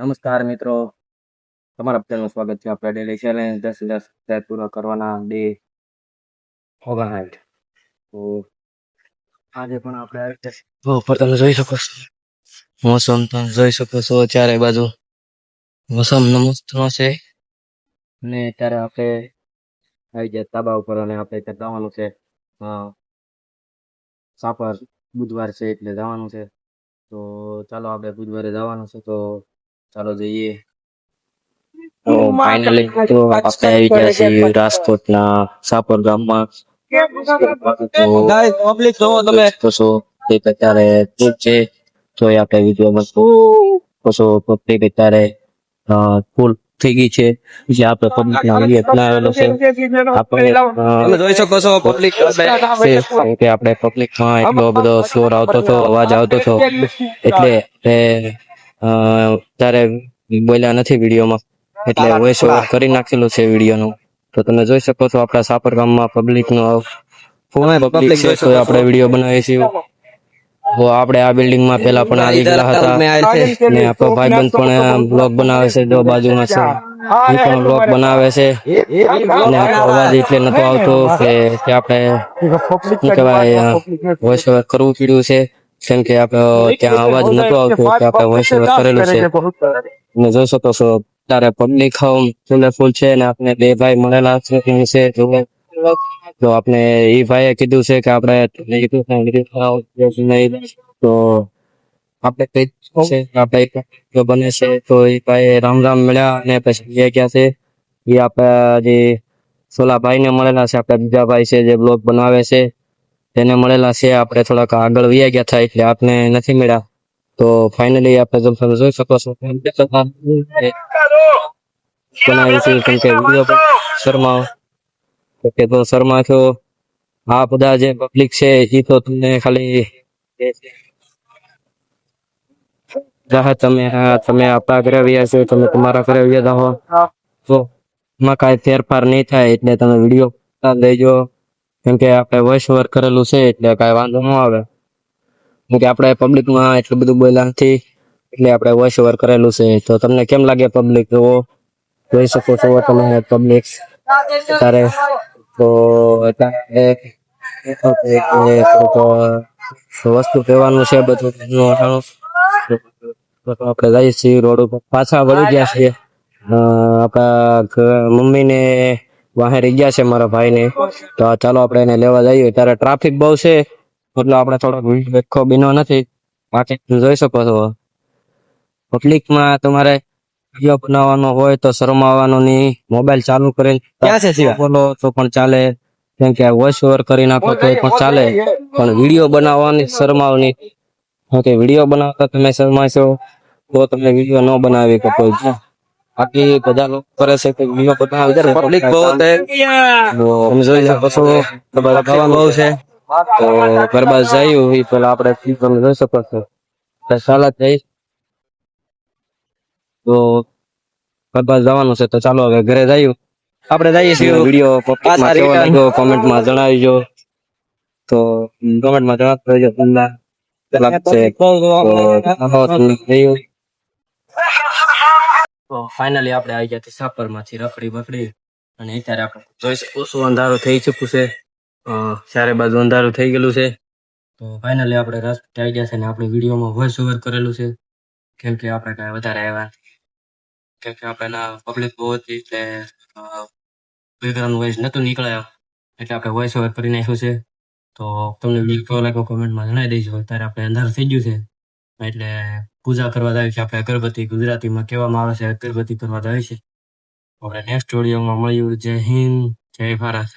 નમસ્કાર મિત્રો, તમારા બધાનું સ્વાગત છે આપણા ડેલી ચેલેન્જ 10,000 સબસ્ક્રાઇબ પૂરા કરવાના ડે 59. તો આજે પણ આપણે આવી રીતે ઉપર તમે જોઈ શકો છો, મોસમ તમે જોઈ શકો છો, ચારે બાજુ મોસમ મસ્ત છે. અને અત્યારે આપણે આવી ગયા ધાબા ઉપર અને આપણે ત્યાં જવાનું છે સાપર. બુધવાર છે એટલે જવાનું છે. તો ચાલો આપણે બુધવારે જવાનું છે, તો ચાલો જઈએ. તો ફાઇનલી તો આપણે આવી ગયા છીએ રાજકોટના સાપર ગામમાં. પબ્લિક જોવો તમે તો એક અત્યારે ઠીક છે, તો આપણે વિડીયોમાં તો પબ્લિક અત્યારે ફૂલ થઈ ગઈ છે. જે આપણે પબ્લિક ના વિડીયો બનાવેલો છે. આપણે જોઈ શકો છો પબ્લિક કે આપણે પબ્લિકમાં એટલો બધો શોર આવતો હતો, અવાજ આવતો હતો, એટલે ત્યારે બોલ્યા નથી વિડીયોમાં, એટલે વોઇસ ઓવર કરી નાખેલું છે વિડીયોનું. તો તમે જોઈ શકો છો આપણા સાપર ગામમાં પબ્લિકનો પબ્લિક છે, તો આપણે વિડીયો બનાવીએ છીએ. તો આપણે આ બિલ્ડિંગમાં પેલા પણ આવી ગયેલા હતા, ને આપણો ભાઈબંધ પણ બ્લોગ બનાવે છે, જો બાજુમાં છે એ પણ બ્લોગ બનાવે છે. અને આપણો અવાજ એટલે નતો આવતો કે આપણે શું કહેવાય વોઇસ ઓવર કરવું પડ્યું છે, કેમ કે આપણે ત્યાં અવાજ નતો આવતો કે આપણે વોઇસ ઓવર કરેલું છે. તમે જોઈ શકો છો ત્યારે પબ્લિક ફૂલ છે, ને આપણે બે ભાઈ મળેલા છે. તો આપણે એ ભાઈએ કીધું છે કે આપણે તો આપણે કઈ છે આપણે બને છે, તો એ ભાઈ રામ રામ મળ્યા અને પછી ગયા છે. એ આપણા જે સોલા ભાઈ ને મળેલા છે, આપણા બીજા ભાઈ છે જે બ્લોગ બનાવે છે, તેને મળેલા છે. આપણે થોડાક આગળ વયા ગયા થાય એટલે આપને નથી મળ્યા. તો ફાઇનલી આપણે તમે જોઈ શકો છો બનાવી છે, કેમ કે વિડીયો શર્મા કે તો શર્મા છો. આ બધા જે પબ્લિક છે એ તો તમને ખાલી તમે આપણા ઘરે આવ્યા છો, તમે તમારા ઘરે આવ્યા જાઓ, તો એમાં કાંઈ ફેરફાર નહીં થાય. એટલે તમે વિડીયો લેજો, કેમ કે આપણે વોઇસ ઓવર કરેલું છે એટલે કાંઈ વાંધો ન આવે. કેમ કે આપણે પબ્લિકમાં એટલું બધું બોલ્યા નથી, એટલે આપણે વોઇસ ઓવર કરેલું છે. તો તમને કેમ લાગે પબ્લિક? જોઈ શકો છો તમે પબ્લિક અત્યારે. તો વસ્તુ કહેવાનું છે બધું. આપણે જઈએ છીએ રોડ ઉપર, પાછા વળી ગયા છીએ આપણા મમ્મી ને વાહે રહી ગયા છે મારા ભાઈ ને. તો ચાલો આપણે એને લેવા જઈએ. ત્યારે ટ્રાફિક બહુ છે એટલે આપણે થોડોક વેખો બીનો નથી. બાકી જોઈ શકો છો પબ્લિકમાં તમારે વિડીયો બનાવવાનો હોય તો શરમાવાનો નહીં. મોબાઈલ ચાલુ કરીને બોલો તો પણ ચાલે, કેમ કે વોઇસ ઓવર કરી નાખો તો પણ ચાલે, પણ વિડીયો બનાવવાની શરમાવની. કે વિડીયો બનાવતા તમે શરમાશો તો તમે વિડીયો ન બનાવી શકો. બાકી બધા લોકો કરે છે કે વિડીયો બનાવે છે, પબ્લિક બહુ તમે જોઈ શકો છો ખાવાનું બહુ છે. તો ગરબા જયું એ પેલા આપણે તમે જોઈ શકો છો સાલા જઈ. તો ગરબા જવાનું છે, તો ચાલો હવે ઘરે જઈએ. આપણે જઈએ છીએ. વિડીયો પબ્લિકમાં કેવો લાગ્યો કોમેન્ટમાં જણાવજો. તો કોમેન્ટમાં જણાવતો રહેજો તમને લાગશે. તો ફાઇનલી આપણે આવી ગયા સાપરમાંથી રખડી બખડી, અને અત્યારે આપણે જોઈ શકો છો અંધારું થઈ ચૂક્યું છે. ચારે બાજુ અંધારું થઈ ગયેલું છે. તો ફાઇનલી આપણે રસ્તે આવી ગયા છે, ને આપણે વિડીયોમાં વોઇસ ઓવર કરેલું છે, કેમ કે આપણે કાંઈ વધારે આવ્યા, કેમ કે આપણે પબ્લિક બહુ હતી એટલે બેકગ્રાઉન્ડ વોઇસ નહોતું નીકળ્યા, એટલે આપણે વોઇસ ઓવર કરી નાખ્યું છે. તો તમને વિડીયો કેવો લાગ્યો કોમેન્ટમાં જણાવી દઈશું. અત્યારે આપણે અંધારું થઈ ગયું છે એટલે પૂજા કરવા જાય છે. આપણે અગરબત્તી ગુજરાતીમાં કહેવામાં આવે છે, અગરબત્તી કરવા જાય છે. આપણે નેક્સ્ટ વિડીયોમાં મળ્યું. જય હિન્દ, જય ભારત.